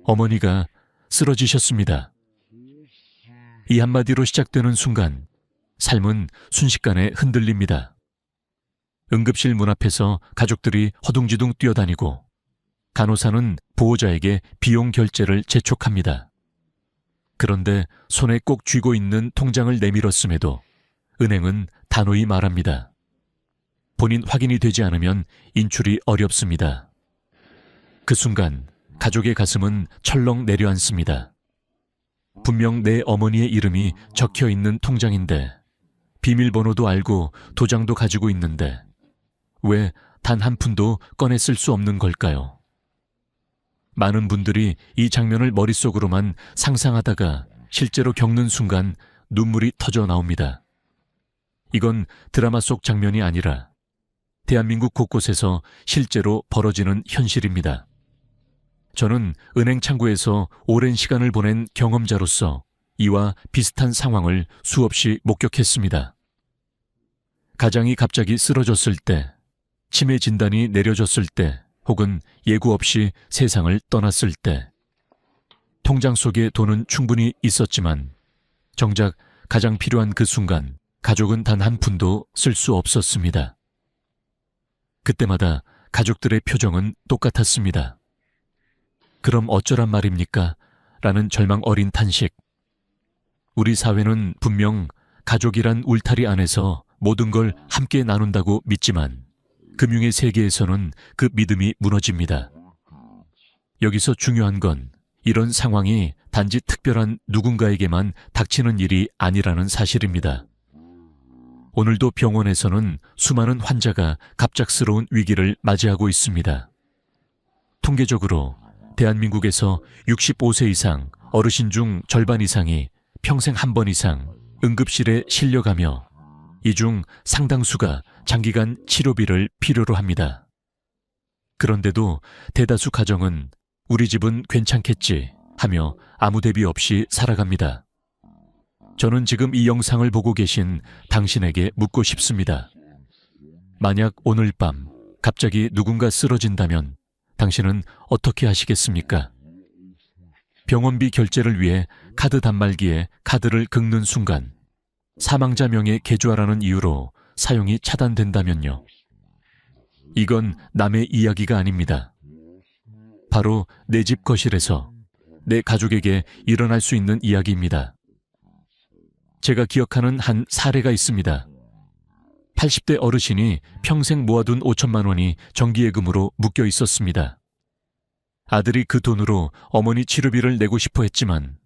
어머니가 쓰러지셨습니다. 이 한마디로 시작되는 순간 삶은 순식간에 흔들립니다. 응급실 문 앞에서 가족들이 허둥지둥 뛰어다니고 간호사는 보호자에게 비용 결제를 재촉합니다. 그런데 손에 꼭 쥐고 있는 통장을 내밀었음에도 은행은 단호히 말합니다. 본인 확인이 되지 않으면 인출이 어렵습니다. 그 순간 가족의 가슴은 철렁 내려앉습니다. 분명 내 어머니의 이름이 적혀 있는 통장인데 비밀번호도 알고 도장도 가지고 있는데 왜 단 한 푼도 꺼내 쓸 수 없는 걸까요? 많은 분들이 이 장면을 머릿속으로만 상상하다가 실제로 겪는 순간 눈물이 터져 나옵니다. 이건 드라마 속 장면이 아니라 대한민국 곳곳에서 실제로 벌어지는 현실입니다. 저는 은행 창구에서 오랜 시간을 보낸 경험자로서 이와 비슷한 상황을 수없이 목격했습니다. 가장이 갑자기 쓰러졌을 때, 치매 진단이 내려졌을 때, 혹은 예고 없이 세상을 떠났을 때, 통장 속에 돈은 충분히 있었지만 정작 가장 필요한 그 순간 가족은 단 한 푼도 쓸 수 없었습니다. 그때마다 가족들의 표정은 똑같았습니다. 그럼 어쩌란 말입니까? 라는 절망 어린 탄식. 우리 사회는 분명 가족이란 울타리 안에서 모든 걸 함께 나눈다고 믿지만 금융의 세계에서는 그 믿음이 무너집니다. 여기서 중요한 건 이런 상황이 단지 특별한 누군가에게만 닥치는 일이 아니라는 사실입니다. 오늘도 병원에서는 수많은 환자가 갑작스러운 위기를 맞이하고 있습니다. 통계적으로 대한민국에서 65세 이상 어르신 중 절반 이상이 평생 한 번 이상 응급실에 실려가며 이 중 상당수가 장기간 치료비를 필요로 합니다. 그런데도 대다수 가정은 우리 집은 괜찮겠지 하며 아무 대비 없이 살아갑니다. 저는 지금 이 영상을 보고 계신 당신에게 묻고 싶습니다. 만약 오늘 밤 갑자기 누군가 쓰러진다면 당신은 어떻게 하시겠습니까? 병원비 결제를 위해 카드 단말기에 카드를 긁는 순간 사망자 명의 계좌라는 이유로 사용이 차단된다면요. 이건 남의 이야기가 아닙니다. 바로 내 집 거실에서 내 가족에게 일어날 수 있는 이야기입니다. 제가 기억하는 한 사례가 있습니다. 80대 어르신이 평생 모아둔 5천만 원이 정기예금으로 묶여 있었습니다. 아들이 그 돈으로 어머니 치료비를 내고 싶어 했지만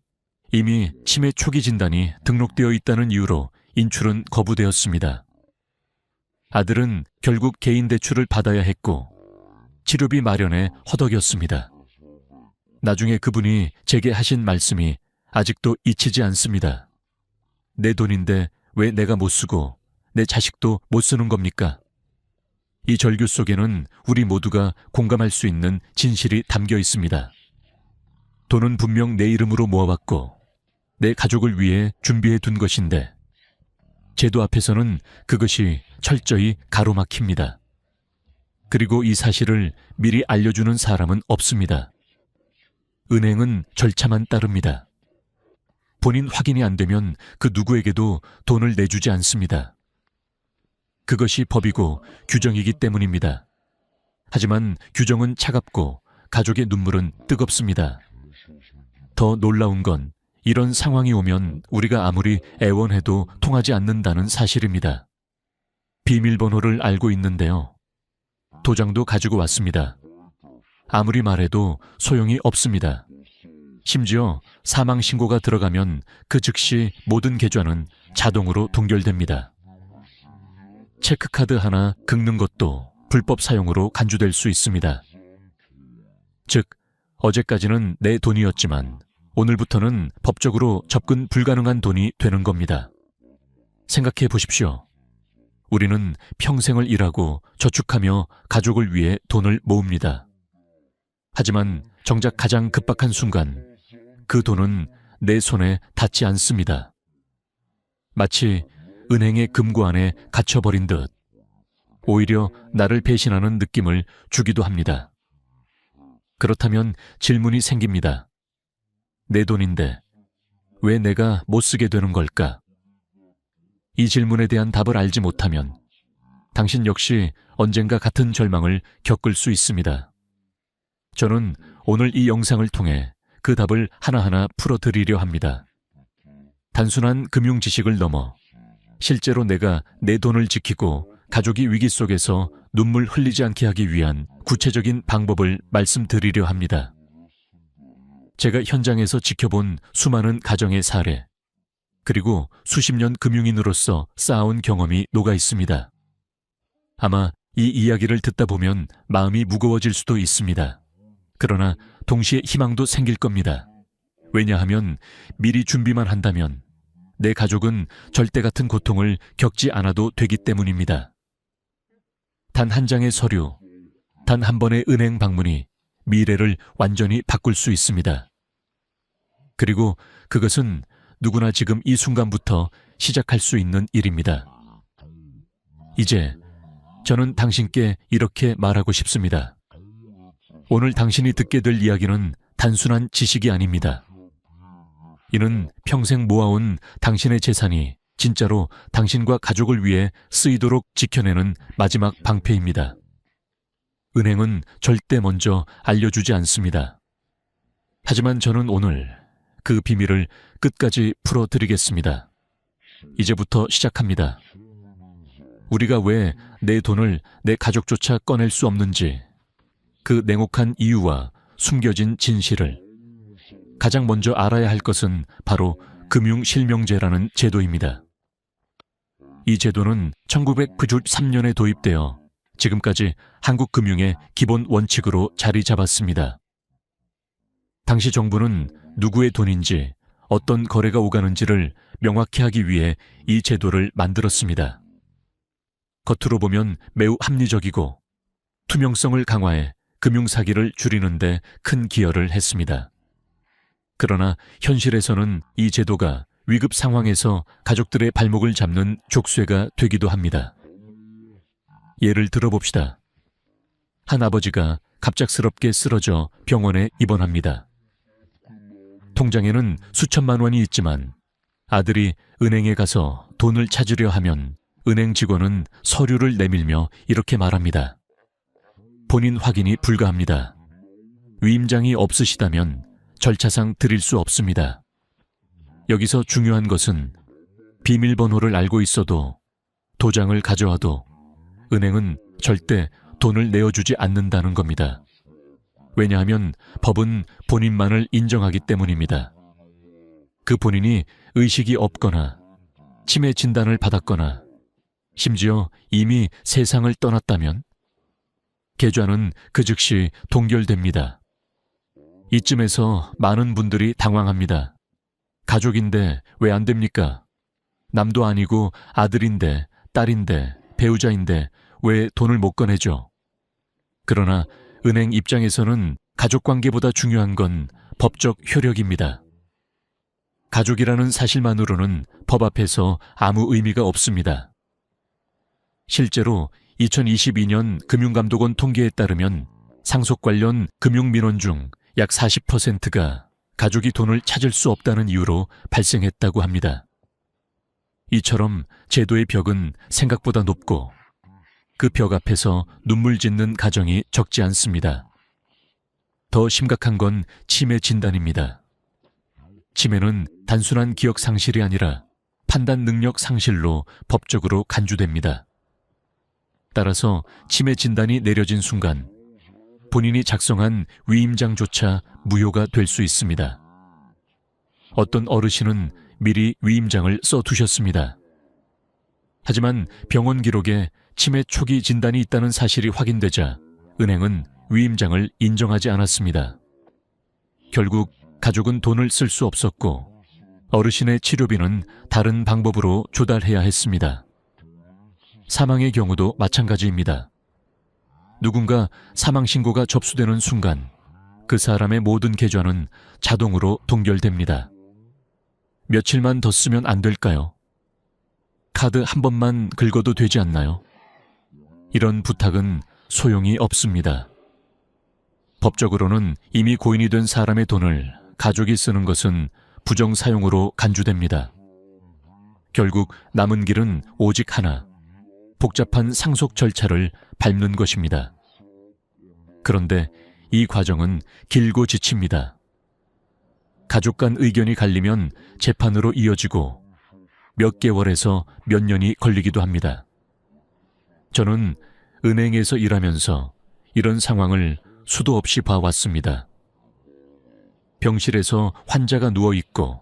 이미 치매 초기 진단이 등록되어 있다는 이유로 인출은 거부되었습니다. 아들은 결국 개인 대출을 받아야 했고 치료비 마련에 허덕였습니다. 나중에 그분이 제게 하신 말씀이 아직도 잊히지 않습니다. 내 돈인데 왜 내가 못 쓰고 내 자식도 못 쓰는 겁니까? 이 절규 속에는 우리 모두가 공감할 수 있는 진실이 담겨 있습니다. 돈은 분명 내 이름으로 모아왔고 내 가족을 위해 준비해 둔 것인데 제도 앞에서는 그것이 철저히 가로막힙니다. 그리고 이 사실을 미리 알려주는 사람은 없습니다. 은행은 절차만 따릅니다. 본인 확인이 안 되면 그 누구에게도 돈을 내주지 않습니다. 그것이 법이고 규정이기 때문입니다. 하지만 규정은 차갑고 가족의 눈물은 뜨겁습니다. 더 놀라운 건 이런 상황이 오면 우리가 아무리 애원해도 통하지 않는다는 사실입니다. 비밀번호를 알고 있는데요. 도장도 가지고 왔습니다. 아무리 말해도 소용이 없습니다. 심지어 사망신고가 들어가면 그 즉시 모든 계좌는 자동으로 동결됩니다. 체크카드 하나 긁는 것도 불법 사용으로 간주될 수 있습니다. 즉, 어제까지는 내 돈이었지만 오늘부터는 법적으로 접근 불가능한 돈이 되는 겁니다. 생각해 보십시오. 우리는 평생을 일하고 저축하며 가족을 위해 돈을 모읍니다. 하지만 정작 가장 급박한 순간 그 돈은 내 손에 닿지 않습니다. 마치 은행의 금고 안에 갇혀버린 듯 오히려 나를 배신하는 느낌을 주기도 합니다. 그렇다면 질문이 생깁니다. 내 돈인데 왜 내가 못 쓰게 되는 걸까? 이 질문에 대한 답을 알지 못하면 당신 역시 언젠가 같은 절망을 겪을 수 있습니다. 저는 오늘 이 영상을 통해 그 답을 하나하나 풀어드리려 합니다. 단순한 금융 지식을 넘어 실제로 내가 내 돈을 지키고 가족이 위기 속에서 눈물 흘리지 않게 하기 위한 구체적인 방법을 말씀드리려 합니다. 제가 현장에서 지켜본 수많은 가정의 사례, 그리고 수십 년 금융인으로서 쌓아온 경험이 녹아 있습니다. 아마 이 이야기를 듣다 보면 마음이 무거워질 수도 있습니다. 그러나 동시에 희망도 생길 겁니다. 왜냐하면 미리 준비만 한다면 내 가족은 절대 같은 고통을 겪지 않아도 되기 때문입니다. 단 한 장의 서류, 단 한 번의 은행 방문이 미래를 완전히 바꿀 수 있습니다. 그리고 그것은 누구나 지금 이 순간부터 시작할 수 있는 일입니다. 이제 저는 당신께 이렇게 말하고 싶습니다. 오늘 당신이 듣게 될 이야기는 단순한 지식이 아닙니다. 이는 평생 모아온 당신의 재산이 진짜로 당신과 가족을 위해 쓰이도록 지켜내는 마지막 방패입니다. 은행은 절대 먼저 알려주지 않습니다. 하지만 저는 오늘 그 비밀을 끝까지 풀어드리겠습니다. 이제부터 시작합니다. 우리가 왜 내 돈을 내 가족조차 꺼낼 수 없는지, 그 냉혹한 이유와 숨겨진 진실을, 가장 먼저 알아야 할 것은 바로 금융실명제라는 제도입니다. 이 제도는 1993년에 도입되어 지금까지 한국 금융의 기본 원칙으로 자리 잡았습니다. 당시 정부는 누구의 돈인지, 어떤 거래가 오가는지를 명확히 하기 위해 이 제도를 만들었습니다. 겉으로 보면 매우 합리적이고 투명성을 강화해 금융사기를 줄이는 데 큰 기여를 했습니다. 그러나 현실에서는 이 제도가 위급 상황에서 가족들의 발목을 잡는 족쇄가 되기도 합니다. 예를 들어봅시다. 한 아버지가 갑작스럽게 쓰러져 병원에 입원합니다. 통장에는 수천만 원이 있지만 아들이 은행에 가서 돈을 찾으려 하면 은행 직원은 서류를 내밀며 이렇게 말합니다. 본인 확인이 불가합니다. 위임장이 없으시다면 절차상 드릴 수 없습니다. 여기서 중요한 것은 비밀번호를 알고 있어도 도장을 가져와도 은행은 절대 돈을 내어주지 않는다는 겁니다. 왜냐하면 법은 본인만을 인정하기 때문입니다. 그 본인이 의식이 없거나 치매 진단을 받았거나 심지어 이미 세상을 떠났다면 계좌는 그 즉시 동결됩니다. 이쯤에서 많은 분들이 당황합니다. 가족인데 왜 안 됩니까? 남도 아니고 아들인데, 딸인데, 배우자인데 왜 돈을 못 꺼내죠? 그러나 은행 입장에서는 가족관계보다 중요한 건 법적 효력입니다. 가족이라는 사실만으로는 법 앞에서 아무 의미가 없습니다. 실제로 2022년 금융감독원 통계에 따르면 상속 관련 금융민원 중 약 40%가 가족이 돈을 찾을 수 없다는 이유로 발생했다고 합니다. 이처럼 제도의 벽은 생각보다 높고 그 벽 앞에서 눈물 짓는 가정이 적지 않습니다. 더 심각한 건 치매 진단입니다. 치매는 단순한 기억 상실이 아니라 판단 능력 상실로 법적으로 간주됩니다. 따라서 치매 진단이 내려진 순간 본인이 작성한 위임장조차 무효가 될 수 있습니다. 어떤 어르신은 미리 위임장을 써두셨습니다. 하지만 병원 기록에 치매 초기 진단이 있다는 사실이 확인되자 은행은 위임장을 인정하지 않았습니다. 결국 가족은 돈을 쓸 수 없었고 어르신의 치료비는 다른 방법으로 조달해야 했습니다. 사망의 경우도 마찬가지입니다. 누군가 사망신고가 접수되는 순간 그 사람의 모든 계좌는 자동으로 동결됩니다. 며칠만 더 쓰면 안 될까요? 카드 한 번만 긁어도 되지 않나요? 이런 부탁은 소용이 없습니다. 법적으로는 이미 고인이 된 사람의 돈을 가족이 쓰는 것은 부정사용으로 간주됩니다. 결국 남은 길은 오직 하나, 복잡한 상속 절차를 밟는 것입니다. 그런데 이 과정은 길고 지칩니다. 가족 간 의견이 갈리면 재판으로 이어지고 몇 개월에서 몇 년이 걸리기도 합니다. 저는 은행에서 일하면서 이런 상황을 수도 없이 봐왔습니다. 병실에서 환자가 누워있고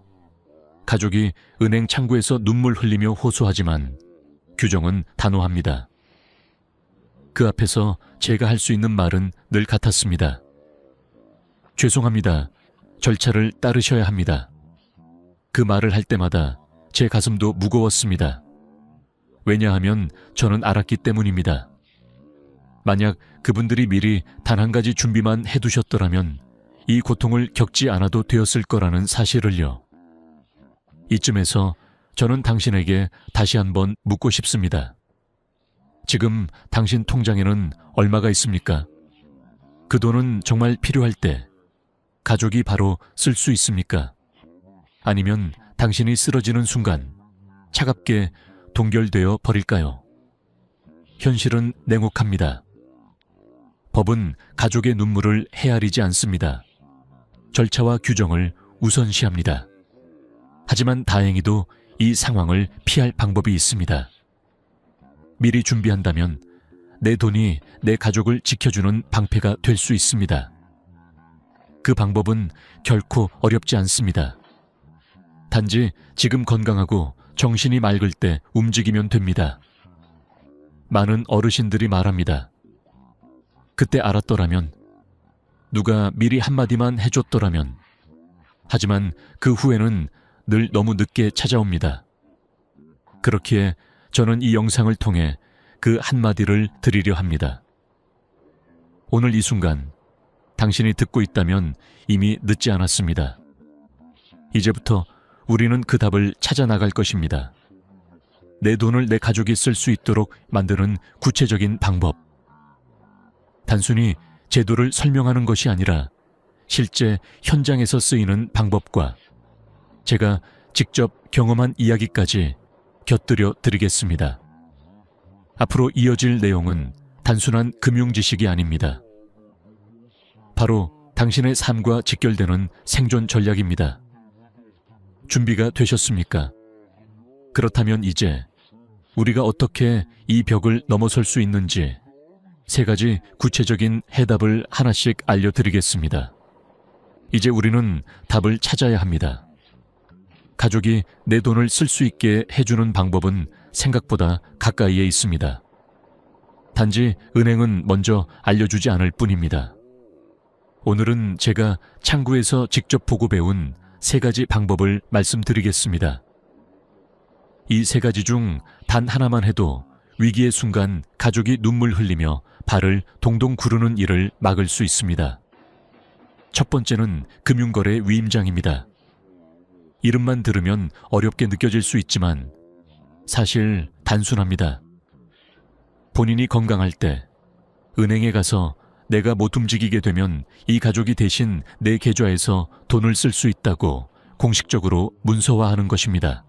가족이 은행 창구에서 눈물 흘리며 호소하지만 규정은 단호합니다. 그 앞에서 제가 할 수 있는 말은 늘 같았습니다. 죄송합니다. 절차를 따르셔야 합니다. 그 말을 할 때마다 제 가슴도 무거웠습니다. 왜냐하면 저는 알았기 때문입니다. 만약 그분들이 미리 단 한 가지 준비만 해두셨더라면 이 고통을 겪지 않아도 되었을 거라는 사실을요. 이쯤에서 저는 당신에게 다시 한번 묻고 싶습니다. 지금 당신 통장에는 얼마가 있습니까? 그 돈은 정말 필요할 때 가족이 바로 쓸 수 있습니까? 아니면 당신이 쓰러지는 순간 차갑게 동결되어 버릴까요? 현실은 냉혹합니다. 법은 가족의 눈물을 헤아리지 않습니다. 절차와 규정을 우선시합니다. 하지만 다행히도 이 상황을 피할 방법이 있습니다. 미리 준비한다면 내 돈이 내 가족을 지켜주는 방패가 될 수 있습니다. 그 방법은 결코 어렵지 않습니다. 단지 지금 건강하고 정신이 맑을 때 움직이면 됩니다. 많은 어르신들이 말합니다. 그때 알았더라면, 누가 미리 한마디만 해줬더라면. 하지만 그 후에는 늘 너무 늦게 찾아옵니다. 그렇기에 저는 이 영상을 통해 그 한마디를 드리려 합니다. 오늘 이 순간 당신이 듣고 있다면 이미 늦지 않았습니다. 이제부터 우리는 그 답을 찾아 나갈 것입니다. 내 돈을 내 가족이 쓸 수 있도록 만드는 구체적인 방법. 단순히 제도를 설명하는 것이 아니라 실제 현장에서 쓰이는 방법과 제가 직접 경험한 이야기까지 곁들여 드리겠습니다. 앞으로 이어질 내용은 단순한 금융 지식이 아닙니다. 바로 당신의 삶과 직결되는 생존 전략입니다. 준비가 되셨습니까? 그렇다면 이제 우리가 어떻게 이 벽을 넘어설 수 있는지 3가지 구체적인 해답을 하나씩 알려드리겠습니다. 이제 우리는 답을 찾아야 합니다. 가족이 내 돈을 쓸 수 있게 해주는 방법은 생각보다 가까이에 있습니다. 단지 은행은 먼저 알려주지 않을 뿐입니다. 오늘은 제가 창구에서 직접 보고 배운 3가지 방법을 말씀드리겠습니다. 이 3가지 중 단 하나만 해도 위기의 순간 가족이 눈물 흘리며 발을 동동 구르는 일을 막을 수 있습니다. 첫 번째는 금융거래 위임장입니다. 이름만 들으면 어렵게 느껴질 수 있지만 사실 단순합니다. 본인이 건강할 때 은행에 가서 내가 못 움직이게 되면 이 가족이 대신 내 계좌에서 돈을 쓸 수 있다고 공식적으로 문서화하는 것입니다.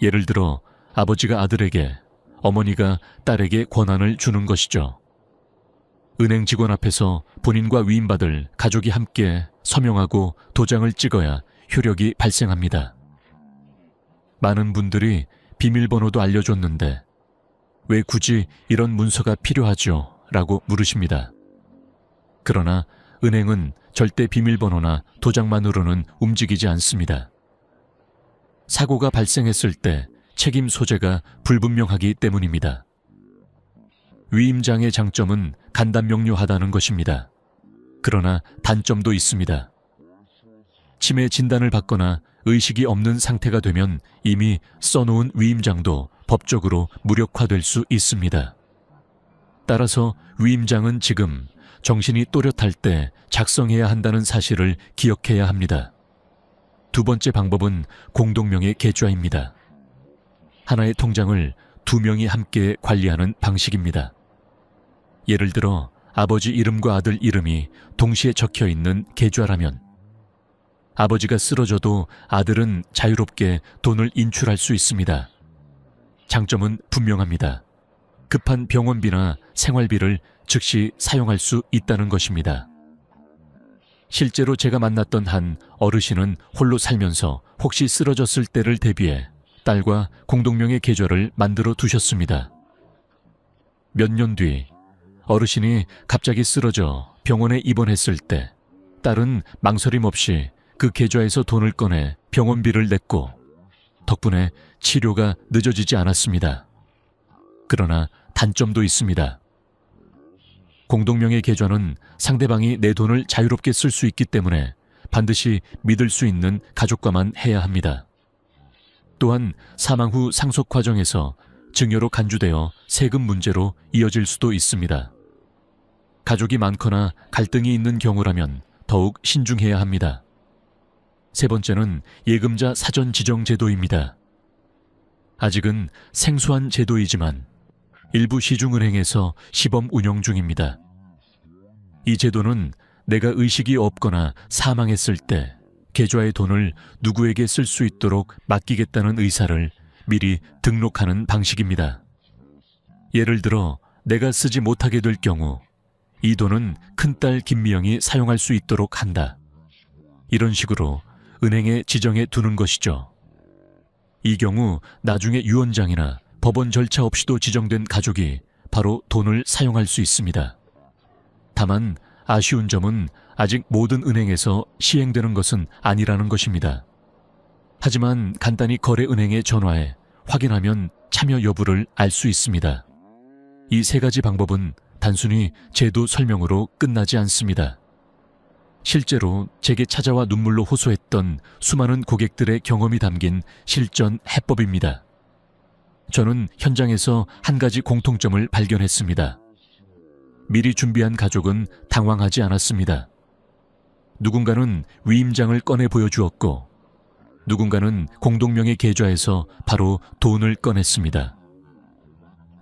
예를 들어 아버지가 아들에게, 어머니가 딸에게 권한을 주는 것이죠. 은행 직원 앞에서 본인과 위임받을 가족이 함께 서명하고 도장을 찍어야 효력이 발생합니다. 많은 분들이 비밀번호도 알려줬는데 왜 굳이 이런 문서가 필요하죠? 라고 물으십니다. 그러나 은행은 절대 비밀번호나 도장만으로는 움직이지 않습니다. 사고가 발생했을 때 책임 소재가 불분명하기 때문입니다. 위임장의 장점은 간단명료하다는 것입니다. 그러나 단점도 있습니다. 치매 진단을 받거나 의식이 없는 상태가 되면 이미 써놓은 위임장도 법적으로 무력화될 수 있습니다. 따라서 위임장은 지금 정신이 또렷할 때 작성해야 한다는 사실을 기억해야 합니다. 두 번째 방법은 공동명의 계좌입니다. 하나의 통장을 2명이 함께 관리하는 방식입니다. 예를 들어 아버지 이름과 아들 이름이 동시에 적혀 있는 계좌라면 아버지가 쓰러져도 아들은 자유롭게 돈을 인출할 수 있습니다. 장점은 분명합니다. 급한 병원비나 생활비를 즉시 사용할 수 있다는 것입니다. 실제로 제가 만났던 한 어르신은 홀로 살면서 혹시 쓰러졌을 때를 대비해 딸과 공동명의 계좌를 만들어 두셨습니다. 몇 년 뒤 어르신이 갑자기 쓰러져 병원에 입원했을 때 딸은 망설임 없이 그 계좌에서 돈을 꺼내 병원비를 냈고 덕분에 치료가 늦어지지 않았습니다. 그러나 단점도 있습니다. 공동명의 계좌는 상대방이 내 돈을 자유롭게 쓸 수 있기 때문에 반드시 믿을 수 있는 가족과만 해야 합니다. 또한 사망 후 상속 과정에서 증여로 간주되어 세금 문제로 이어질 수도 있습니다. 가족이 많거나 갈등이 있는 경우라면 더욱 신중해야 합니다. 세 번째는 예금자 사전 지정 제도입니다. 아직은 생소한 제도이지만 일부 시중은행에서 시범 운영 중입니다. 이 제도는 내가 의식이 없거나 사망했을 때 계좌의 돈을 누구에게 쓸 수 있도록 맡기겠다는 의사를 미리 등록하는 방식입니다. 예를 들어 내가 쓰지 못하게 될 경우 이 돈은 큰딸 김미영이 사용할 수 있도록 한다. 이런 식으로 은행에 지정해 두는 것이죠. 이 경우 나중에 유언장이나 법원 절차 없이도 지정된 가족이 바로 돈을 사용할 수 있습니다. 다만 아쉬운 점은 아직 모든 은행에서 시행되는 것은 아니라는 것입니다. 하지만 간단히 거래은행에 전화해 확인하면 참여 여부를 알 수 있습니다. 이 세 가지 방법은 단순히 제도 설명으로 끝나지 않습니다. 실제로 제게 찾아와 눈물로 호소했던 수많은 고객들의 경험이 담긴 실전 해법입니다. 저는 현장에서 한 가지 공통점을 발견했습니다. 미리 준비한 가족은 당황하지 않았습니다. 누군가는 위임장을 꺼내 보여주었고 누군가는 공동명의 계좌에서 바로 돈을 꺼냈습니다.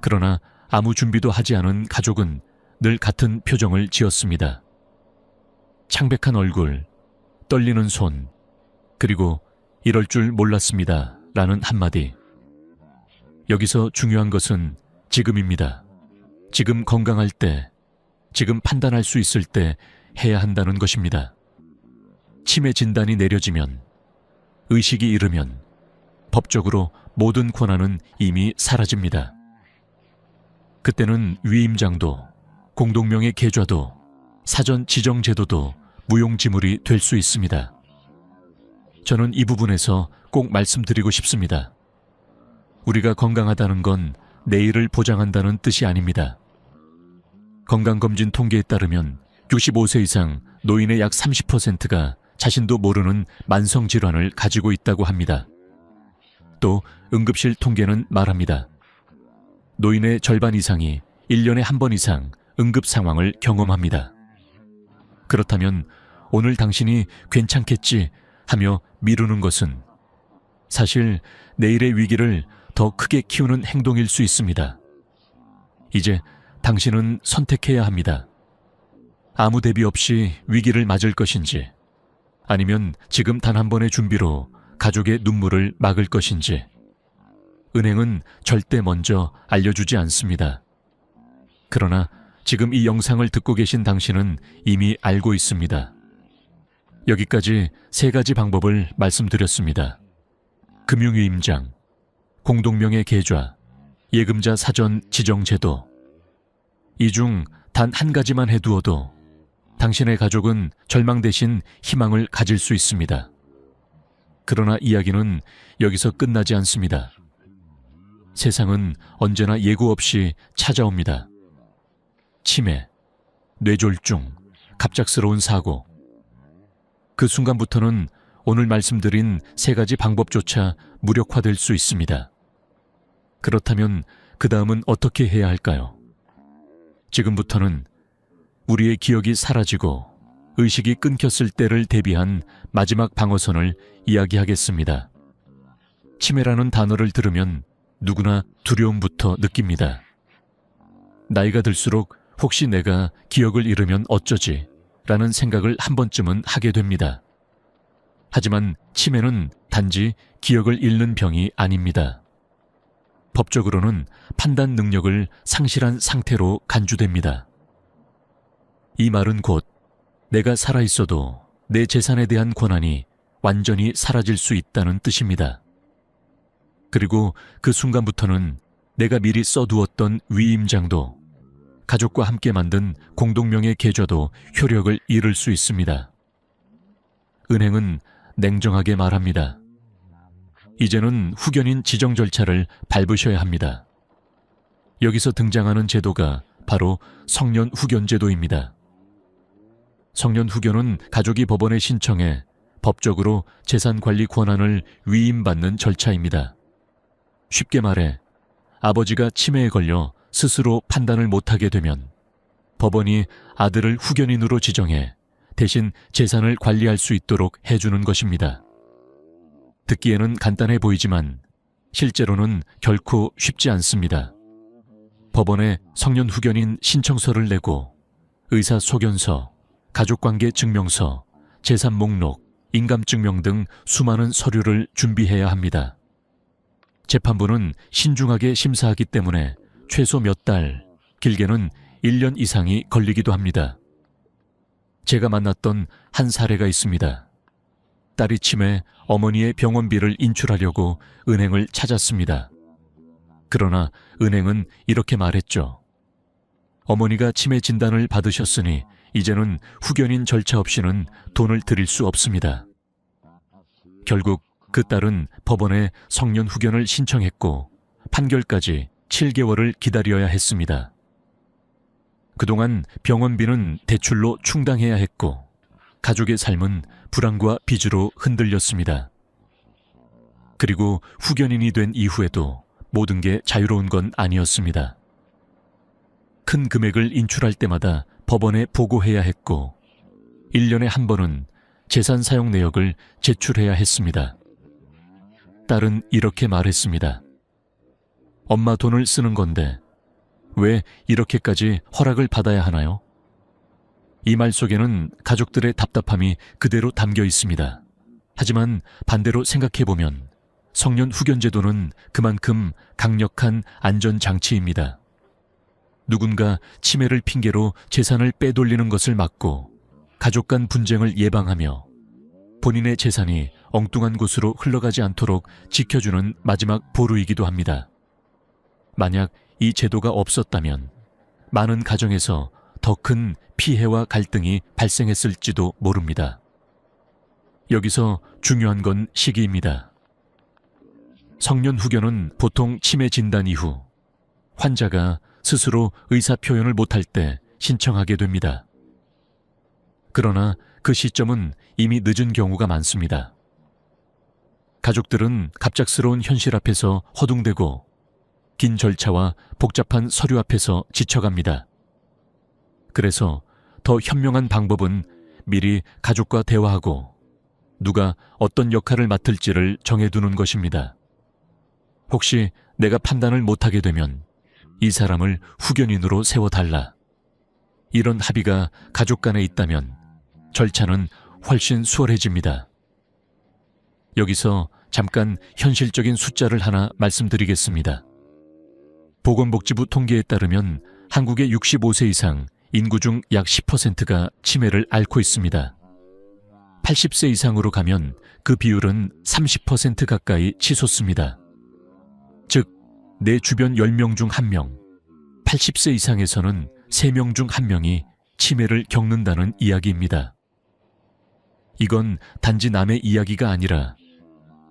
그러나 아무 준비도 하지 않은 가족은 늘 같은 표정을 지었습니다. 창백한 얼굴, 떨리는 손, 그리고 이럴 줄 몰랐습니다. 라는 한마디. 여기서 중요한 것은 지금입니다. 지금 건강할 때, 지금 판단할 수 있을 때 해야 한다는 것입니다. 치매 진단이 내려지면, 의식이 잃으면 법적으로 모든 권한은 이미 사라집니다. 그때는 위임장도, 공동명의 계좌도, 사전 지정 제도도 무용지물이 될 수 있습니다. 저는 이 부분에서 꼭 말씀드리고 싶습니다. 우리가 건강하다는 건 내일을 보장한다는 뜻이 아닙니다. 건강검진 통계에 따르면 65세 이상 노인의 약 30%가 자신도 모르는 만성질환을 가지고 있다고 합니다. 또 응급실 통계는 말합니다. 노인의 절반 이상이 1년에 한 번 이상 응급 상황을 경험합니다. 그렇다면 오늘 당신이 괜찮겠지 하며 미루는 것은 사실 내일의 위기를 더 크게 키우는 행동일 수 있습니다. 이제 당신은 선택해야 합니다. 아무 대비 없이 위기를 맞을 것인지 아니면 지금 단 한 번의 준비로 가족의 눈물을 막을 것인지 은행은 절대 먼저 알려주지 않습니다. 그러나 지금 이 영상을 듣고 계신 당신은 이미 알고 있습니다. 여기까지 세 가지 방법을 말씀드렸습니다. 금융위임장, 공동명의 계좌, 예금자 사전 지정 제도. 이 중 단 한 가지만 해두어도 당신의 가족은 절망 대신 희망을 가질 수 있습니다. 그러나 이야기는 여기서 끝나지 않습니다. 세상은 언제나 예고 없이 찾아옵니다. 치매, 뇌졸중, 갑작스러운 사고. 그 순간부터는 오늘 말씀드린 세 가지 방법조차 무력화될 수 있습니다. 그렇다면 그 다음은 어떻게 해야 할까요? 지금부터는 우리의 기억이 사라지고 의식이 끊겼을 때를 대비한 마지막 방어선을 이야기하겠습니다. 치매라는 단어를 들으면 누구나 두려움부터 느낍니다. 나이가 들수록 혹시 내가 기억을 잃으면 어쩌지? 라는 생각을 한 번쯤은 하게 됩니다. 하지만 치매는 단지 기억을 잃는 병이 아닙니다. 법적으로는 판단 능력을 상실한 상태로 간주됩니다. 이 말은 곧 내가 살아있어도 내 재산에 대한 권한이 완전히 사라질 수 있다는 뜻입니다. 그리고 그 순간부터는 내가 미리 써두었던 위임장도 가족과 함께 만든 공동명의 계좌도 효력을 잃을 수 있습니다. 은행은 냉정하게 말합니다. 이제는 후견인 지정 절차를 밟으셔야 합니다. 여기서 등장하는 제도가 바로 성년 후견 제도입니다. 성년 후견은 가족이 법원에 신청해 법적으로 재산 관리 권한을 위임받는 절차입니다. 쉽게 말해 아버지가 치매에 걸려 스스로 판단을 못하게 되면 법원이 아들을 후견인으로 지정해 대신 재산을 관리할 수 있도록 해주는 것입니다. 듣기에는 간단해 보이지만 실제로는 결코 쉽지 않습니다. 법원에 성년 후견인 신청서를 내고 의사소견서, 가족관계 증명서, 재산 목록, 인감증명 등 수많은 서류를 준비해야 합니다. 재판부는 신중하게 심사하기 때문에 최소 몇 달, 길게는 1년 이상이 걸리기도 합니다. 제가 만났던 한 사례가 있습니다. 딸이 치매 어머니의 병원비를 인출하려고 은행을 찾았습니다. 그러나 은행은 이렇게 말했죠. 어머니가 치매 진단을 받으셨으니 이제는 후견인 절차 없이는 돈을 드릴 수 없습니다. 결국 그 딸은 법원에 성년 후견을 신청했고 판결까지 7개월을 기다려야 했습니다. 그동안 병원비는 대출로 충당해야 했고 가족의 삶은 불안과 빚으로 흔들렸습니다. 그리고 후견인이 된 이후에도 모든 게 자유로운 건 아니었습니다. 큰 금액을 인출할 때마다 법원에 보고해야 했고 1년에 한 번은 재산 사용 내역을 제출해야 했습니다. 딸은 이렇게 말했습니다. 엄마 돈을 쓰는 건데 왜 이렇게까지 허락을 받아야 하나요? 이 말 속에는 가족들의 답답함이 그대로 담겨 있습니다. 하지만 반대로 생각해보면 성년 후견 제도는 그만큼 강력한 안전장치입니다. 누군가 치매를 핑계로 재산을 빼돌리는 것을 막고 가족 간 분쟁을 예방하며 본인의 재산이 엉뚱한 곳으로 흘러가지 않도록 지켜주는 마지막 보루이기도 합니다. 만약 이 제도가 없었다면 많은 가정에서 더 큰 피해와 갈등이 발생했을지도 모릅니다. 여기서 중요한 건 시기입니다. 성년 후견은 보통 치매 진단 이후 환자가 스스로 의사 표현을 못할 때 신청하게 됩니다. 그러나 그 시점은 이미 늦은 경우가 많습니다. 가족들은 갑작스러운 현실 앞에서 허둥대고 긴 절차와 복잡한 서류 앞에서 지쳐갑니다. 그래서 더 현명한 방법은 미리 가족과 대화하고 누가 어떤 역할을 맡을지를 정해두는 것입니다. 혹시 내가 판단을 못하게 되면 이 사람을 후견인으로 세워달라. 이런 합의가 가족 간에 있다면 절차는 훨씬 수월해집니다. 여기서 잠깐 현실적인 숫자를 하나 말씀드리겠습니다. 보건복지부 통계에 따르면 한국의 65세 이상 인구 중 약 10%가 치매를 앓고 있습니다. 80세 이상으로 가면 그 비율은 30% 가까이 치솟습니다. 즉, 내 주변 10명 중 1명, 80세 이상에서는 3명 중 1명이 치매를 겪는다는 이야기입니다. 이건 단지 남의 이야기가 아니라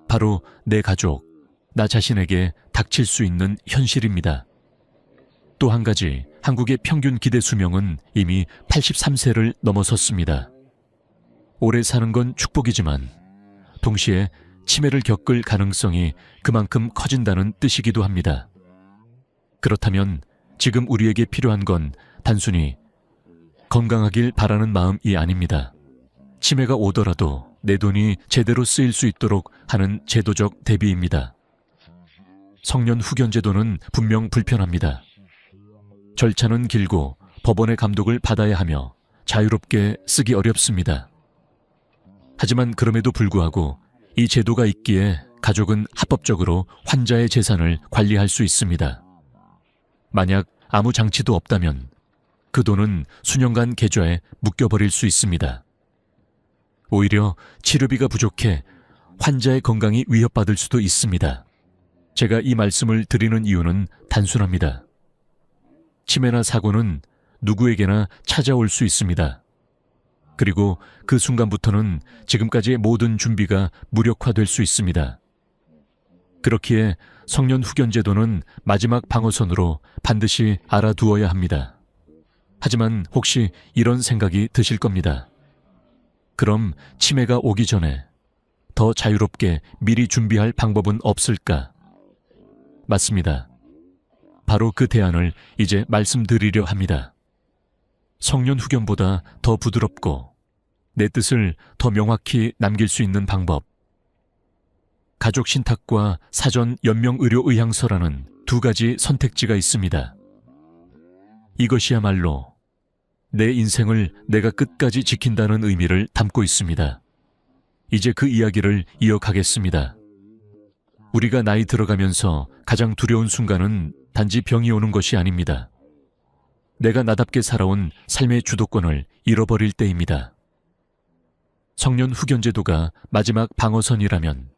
바로 내 가족, 나 자신에게 닥칠 수 있는 현실입니다. 또 한 가지, 한국의 평균 기대 수명은 이미 83세를 넘어섰습니다. 오래 사는 건 축복이지만 동시에 치매를 겪을 가능성이 그만큼 커진다는 뜻이기도 합니다. 그렇다면 지금 우리에게 필요한 건 단순히 건강하길 바라는 마음이 아닙니다. 치매가 오더라도 내 돈이 제대로 쓰일 수 있도록 하는 제도적 대비입니다. 성년 후견 제도는 분명 불편합니다. 절차는 길고 법원의 감독을 받아야 하며 자유롭게 쓰기 어렵습니다. 하지만 그럼에도 불구하고 이 제도가 있기에 가족은 합법적으로 환자의 재산을 관리할 수 있습니다. 만약 아무 장치도 없다면 그 돈은 수년간 계좌에 묶여버릴 수 있습니다. 오히려 치료비가 부족해 환자의 건강이 위협받을 수도 있습니다. 제가 이 말씀을 드리는 이유는 단순합니다. 치매나 사고는 누구에게나 찾아올 수 있습니다. 그리고 그 순간부터는 지금까지의 모든 준비가 무력화될 수 있습니다. 그렇기에 성년 후견 제도는 마지막 방어선으로 반드시 알아두어야 합니다. 하지만 혹시 이런 생각이 드실 겁니다. 그럼 치매가 오기 전에 더 자유롭게 미리 준비할 방법은 없을까? 맞습니다. 바로 그 대안을 이제 말씀드리려 합니다. 성년 후견보다 더 부드럽고 내 뜻을 더 명확히 남길 수 있는 방법. 가족 신탁과 사전 연명 의료 의향서라는 두 가지 선택지가 있습니다. 이것이야말로 내 인생을 내가 끝까지 지킨다는 의미를 담고 있습니다. 이제 그 이야기를 이어가겠습니다. 우리가 나이 들어가면서 가장 두려운 순간은 단지 병이 오는 것이 아닙니다. 내가 나답게 살아온 삶의 주도권을 잃어버릴 때입니다. 성년 후견 제도가 마지막 방어선이라면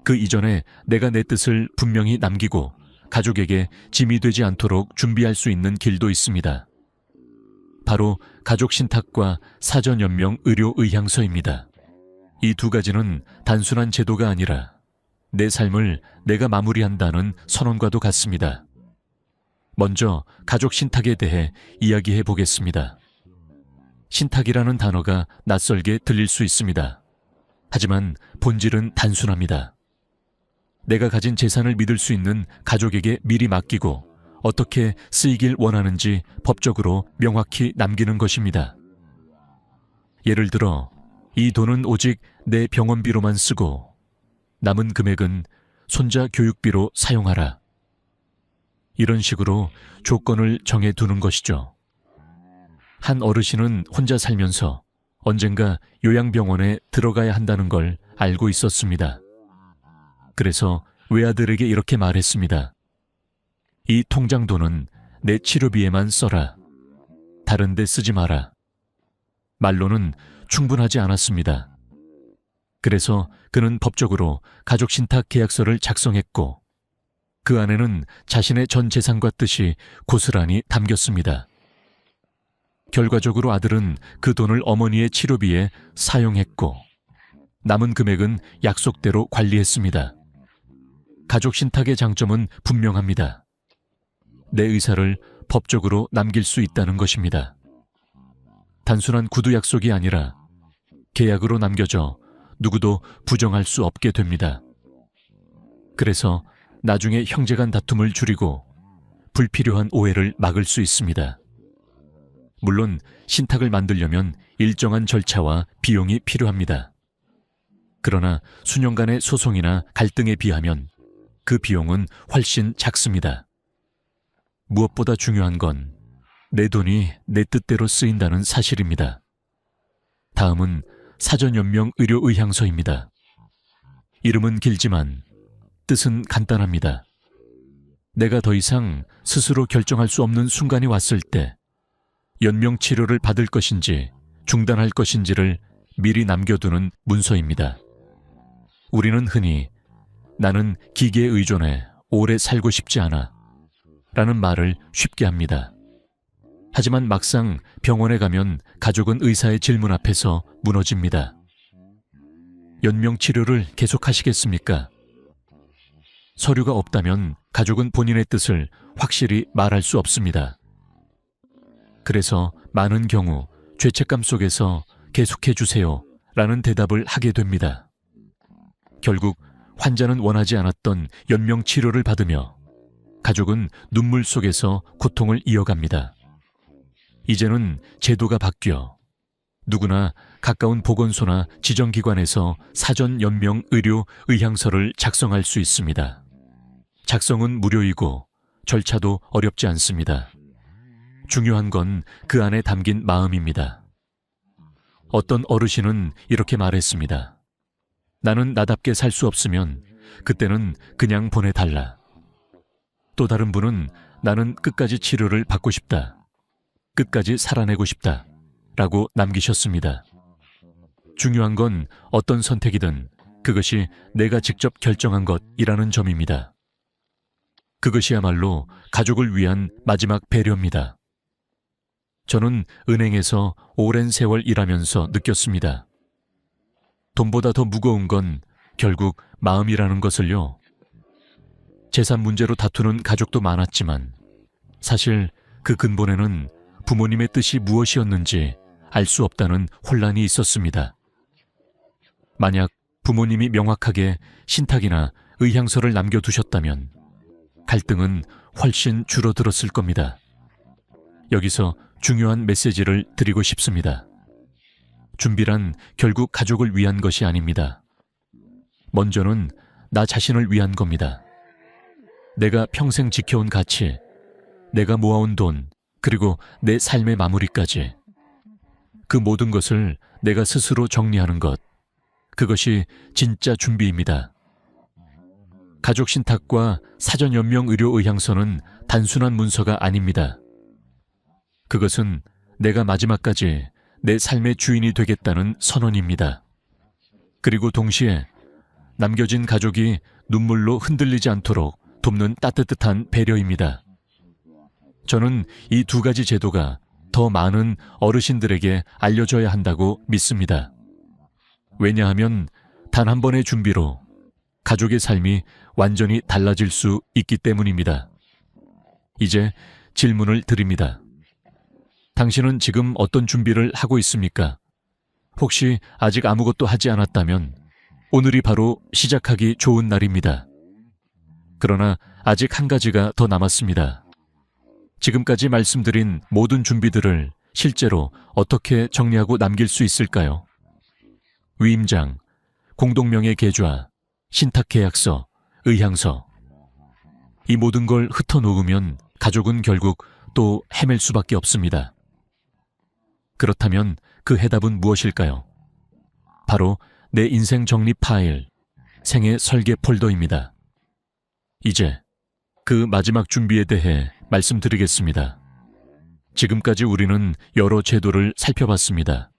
그 이전에 내가 내 뜻을 분명히 남기고 가족에게 짐이 되지 않도록 준비할 수 있는 길도 있습니다. 바로 가족 신탁과 사전 연명 의료 의향서입니다. 이 두 가지는 단순한 제도가 아니라 내 삶을 내가 마무리한다는 선언과도 같습니다. 먼저 가족 신탁에 대해 이야기해 보겠습니다. 신탁이라는 단어가 낯설게 들릴 수 있습니다. 하지만 본질은 단순합니다. 내가 가진 재산을 믿을 수 있는 가족에게 미리 맡기고 어떻게 쓰이길 원하는지 법적으로 명확히 남기는 것입니다. 예를 들어 이 돈은 오직 내 병원비로만 쓰고 남은 금액은 손자 교육비로 사용하라. 이런 식으로 조건을 정해두는 것이죠. 한 어르신은 혼자 살면서 언젠가 요양병원에 들어가야 한다는 걸 알고 있었습니다. 그래서 외아들에게 이렇게 말했습니다. 이 통장돈은 내 치료비에만 써라. 다른 데 쓰지 마라. 말로는 충분하지 않았습니다. 그래서 그는 법적으로 가족신탁 계약서를 작성했고 그 안에는 자신의 전 재산과 뜻이 고스란히 담겼습니다. 결과적으로 아들은 그 돈을 어머니의 치료비에 사용했고 남은 금액은 약속대로 관리했습니다. 가족신탁의 장점은 분명합니다. 내 의사를 법적으로 남길 수 있다는 것입니다. 단순한 구두 약속이 아니라 계약으로 남겨져 누구도 부정할 수 없게 됩니다. 그래서 나중에 형제간 다툼을 줄이고 불필요한 오해를 막을 수 있습니다. 물론 신탁을 만들려면 일정한 절차와 비용이 필요합니다. 그러나 수년간의 소송이나 갈등에 비하면 그 비용은 훨씬 작습니다. 무엇보다 중요한 건 내 돈이 내 뜻대로 쓰인다는 사실입니다. 다음은 사전연명 의료의향서입니다. 이름은 길지만 뜻은 간단합니다. 내가 더 이상 스스로 결정할 수 없는 순간이 왔을 때 연명 치료를 받을 것인지 중단할 것인지를 미리 남겨두는 문서입니다. 우리는 흔히 나는 기계에 의존해 오래 살고 싶지 않아 라는 말을 쉽게 합니다. 하지만 막상 병원에 가면 가족은 의사의 질문 앞에서 무너집니다. 연명 치료를 계속하시겠습니까? 서류가 없다면 가족은 본인의 뜻을 확실히 말할 수 없습니다. 그래서 많은 경우 죄책감 속에서 계속해 주세요 라는 대답을 하게 됩니다. 결국 환자는 원하지 않았던 연명 치료를 받으며 가족은 눈물 속에서 고통을 이어갑니다. 이제는 제도가 바뀌어 누구나 가까운 보건소나 지정기관에서 사전 연명 의료 의향서를 작성할 수 있습니다. 작성은 무료이고 절차도 어렵지 않습니다. 중요한 건 그 안에 담긴 마음입니다. 어떤 어르신은 이렇게 말했습니다. 나는 나답게 살 수 없으면 그때는 그냥 보내달라. 또 다른 분은 나는 끝까지 치료를 받고 싶다. 끝까지 살아내고 싶다. 라고 남기셨습니다. 중요한 건 어떤 선택이든 그것이 내가 직접 결정한 것이라는 점입니다. 그것이야말로 가족을 위한 마지막 배려입니다. 저는 은행에서 오랜 세월 일하면서 느꼈습니다. 돈보다 더 무거운 건 결국 마음이라는 것을요. 재산 문제로 다투는 가족도 많았지만 사실 그 근본에는 부모님의 뜻이 무엇이었는지 알 수 없다는 혼란이 있었습니다. 만약 부모님이 명확하게 신탁이나 의향서를 남겨두셨다면 갈등은 훨씬 줄어들었을 겁니다. 여기서 중요한 메시지를 드리고 싶습니다. 준비란 결국 가족을 위한 것이 아닙니다. 먼저는 나 자신을 위한 겁니다. 내가 평생 지켜온 가치, 내가 모아온 돈, 그리고 내 삶의 마무리까지 그 모든 것을 내가 스스로 정리하는 것, 그것이 진짜 준비입니다. 가족 신탁과 사전연명 의료 의향서는 단순한 문서가 아닙니다. 그것은 내가 마지막까지 내 삶의 주인이 되겠다는 선언입니다. 그리고 동시에 남겨진 가족이 눈물로 흔들리지 않도록 돕는 따뜻한 배려입니다. 저는 이 두 가지 제도가 더 많은 어르신들에게 알려져야 한다고 믿습니다. 왜냐하면 단 한 번의 준비로 가족의 삶이 완전히 달라질 수 있기 때문입니다. 이제 질문을 드립니다. 당신은 지금 어떤 준비를 하고 있습니까? 혹시 아직 아무것도 하지 않았다면 오늘이 바로 시작하기 좋은 날입니다. 그러나 아직 한 가지가 더 남았습니다. 지금까지 말씀드린 모든 준비들을 실제로 어떻게 정리하고 남길 수 있을까요? 위임장, 공동명의 계좌, 신탁계약서, 의향서. 이 모든 걸 흩어놓으면 가족은 결국 또 헤맬 수밖에 없습니다. 그렇다면 그 해답은 무엇일까요? 바로 내 인생 정리 파일, 생애 설계 폴더입니다. 이제 그 마지막 준비에 대해 말씀드리겠습니다. 지금까지 우리는 여러 제도를 살펴봤습니다.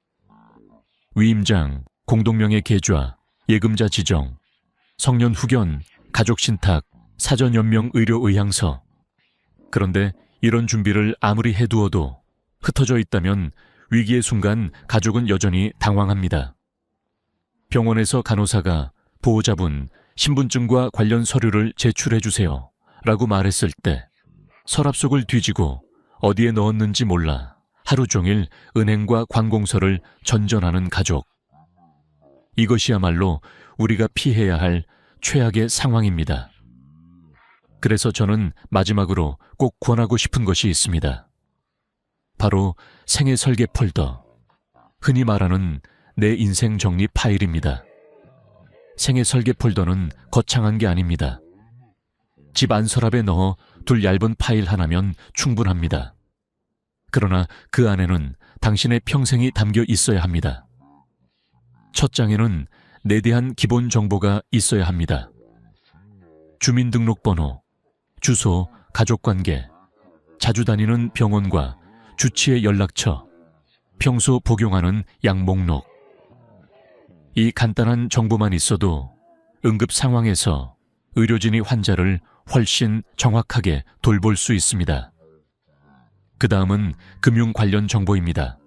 위임장, 공동명의 계좌, 예금자 지정, 성년 후견, 가족 신탁, 사전연명 의료 의향서. 그런데 이런 준비를 아무리 해두어도 흩어져 있다면 위기의 순간 가족은 여전히 당황합니다. 병원에서 간호사가 보호자분, 신분증과 관련 서류를 제출해 주세요 라고 말했을 때 서랍 속을 뒤지고 어디에 넣었는지 몰라 하루 종일 은행과 관공서를 전전하는 가족. 이것이야말로 우리가 피해야 할 최악의 상황입니다. 그래서 저는 마지막으로 꼭 권하고 싶은 것이 있습니다. 바로 생애 설계 폴더, 흔히 말하는 내 인생 정리 파일입니다. 생애 설계 폴더는 거창한 게 아닙니다. 집 안서랍에 넣어 둘 얇은 파일 하나면 충분합니다. 그러나 그 안에는 당신의 평생이 담겨 있어야 합니다. 첫 장에는 내 대한 기본 정보가 있어야 합니다. 주민등록번호, 주소, 가족관계, 자주 다니는 병원과 주치의 연락처, 평소 복용하는 약 목록. 이 간단한 정보만 있어도 응급 상황에서 의료진이 환자를 훨씬 정확하게 돌볼 수 있습니다. 그 다음은 금융 관련 정보입니다.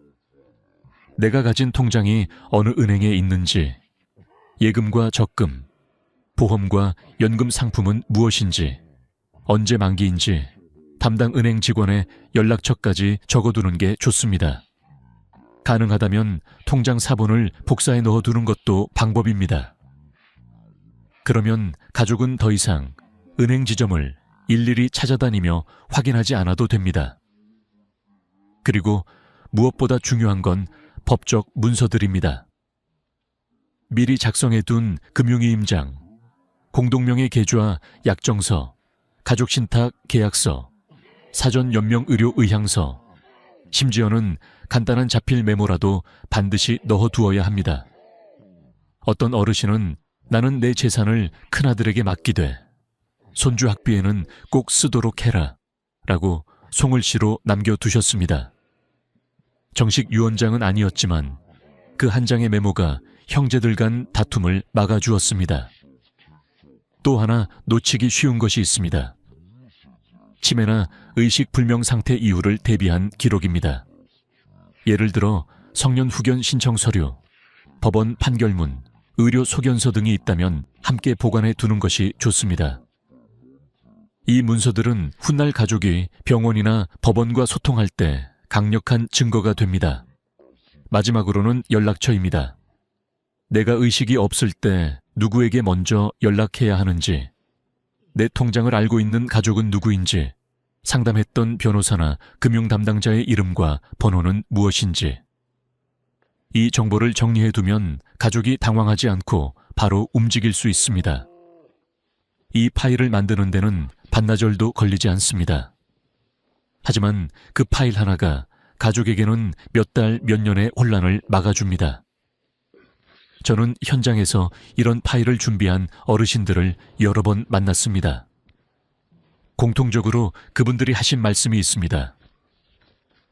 내가 가진 통장이 어느 은행에 있는지, 예금과 적금, 보험과 연금 상품은 무엇인지, 언제 만기인지 담당 은행 직원의 연락처까지 적어두는 게 좋습니다. 가능하다면 통장 사본을 복사해 넣어두는 것도 방법입니다. 그러면 가족은 더 이상 은행 지점을 일일이 찾아다니며 확인하지 않아도 됩니다. 그리고 무엇보다 중요한 건 법적 문서들입니다. 미리 작성해둔 금융위임장, 공동명의 계좌 약정서, 가족신탁 계약서, 사전연명 의료 의향서, 심지어는 간단한 자필 메모라도 반드시 넣어두어야 합니다. 어떤 어르신은 나는 내 재산을 큰아들에게 맡기되 손주 학비에는 꼭 쓰도록 해라 라고 송을시로 남겨두셨습니다. 정식 유언장은 아니었지만 그 한 장의 메모가 형제들 간 다툼을 막아주었습니다. 또 하나 놓치기 쉬운 것이 있습니다. 치매나 의식불명 상태 이후를 대비한 기록입니다. 예를 들어 성년 후견 신청 서류, 법원 판결문, 의료 소견서 등이 있다면 함께 보관해 두는 것이 좋습니다. 이 문서들은 훗날 가족이 병원이나 법원과 소통할 때 강력한 증거가 됩니다. 마지막으로는 연락처입니다. 내가 의식이 없을 때 누구에게 먼저 연락해야 하는지, 내 통장을 알고 있는 가족은 누구인지, 상담했던 변호사나 금융 담당자의 이름과 번호는 무엇인지. 이 정보를 정리해두면 가족이 당황하지 않고 바로 움직일 수 있습니다. 이 파일을 만드는 데는 반나절도 걸리지 않습니다. 하지만 그 파일 하나가 가족에게는 몇 달, 몇 년의 혼란을 막아줍니다. 저는 현장에서 이런 파일을 준비한 어르신들을 여러 번 만났습니다. 공통적으로 그분들이 하신 말씀이 있습니다.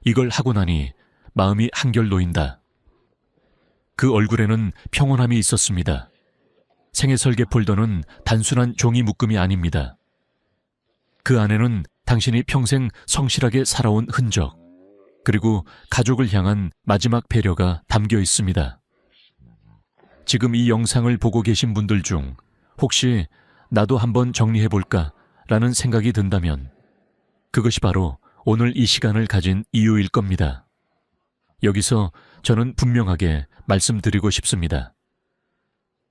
이걸 하고 나니 마음이 한결 놓인다. 그 얼굴에는 평온함이 있었습니다. 생애설계 폴더는 단순한 종이 묶음이 아닙니다. 그 안에는 당신이 평생 성실하게 살아온 흔적, 그리고 가족을 향한 마지막 배려가 담겨 있습니다. 지금 이 영상을 보고 계신 분들 중 혹시 나도 한번 정리해볼까 라는 생각이 든다면 그것이 바로 오늘 이 시간을 가진 이유일 겁니다. 여기서 저는 분명하게 말씀드리고 싶습니다.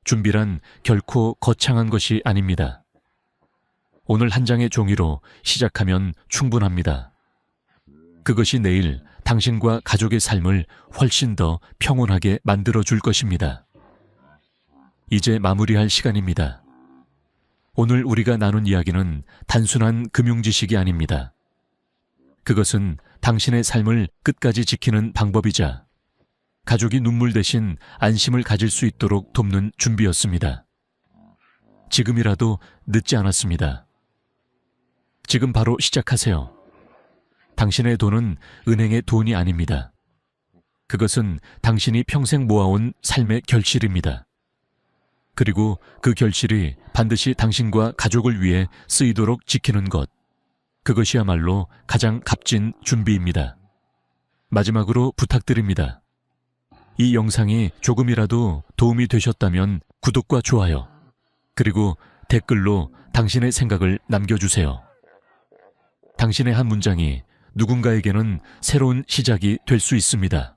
준비란 결코 거창한 것이 아닙니다. 오늘 한 장의 종이로 시작하면 충분합니다. 그것이 내일 당신과 가족의 삶을 훨씬 더 평온하게 만들어줄 것입니다. 이제 마무리할 시간입니다. 오늘 우리가 나눈 이야기는 단순한 금융 지식이 아닙니다. 그것은 당신의 삶을 끝까지 지키는 방법이자 가족이 눈물 대신 안심을 가질 수 있도록 돕는 준비였습니다. 지금이라도 늦지 않았습니다. 지금 바로 시작하세요. 당신의 돈은 은행의 돈이 아닙니다. 그것은 당신이 평생 모아온 삶의 결실입니다. 그리고 그 결실이 반드시 당신과 가족을 위해 쓰이도록 지키는 것, 그것이야말로 가장 값진 준비입니다. 마지막으로 부탁드립니다. 이 영상이 조금이라도 도움이 되셨다면 구독과 좋아요, 그리고 댓글로 당신의 생각을 남겨주세요. 당신의 한 문장이 누군가에게는 새로운 시작이 될 수 있습니다.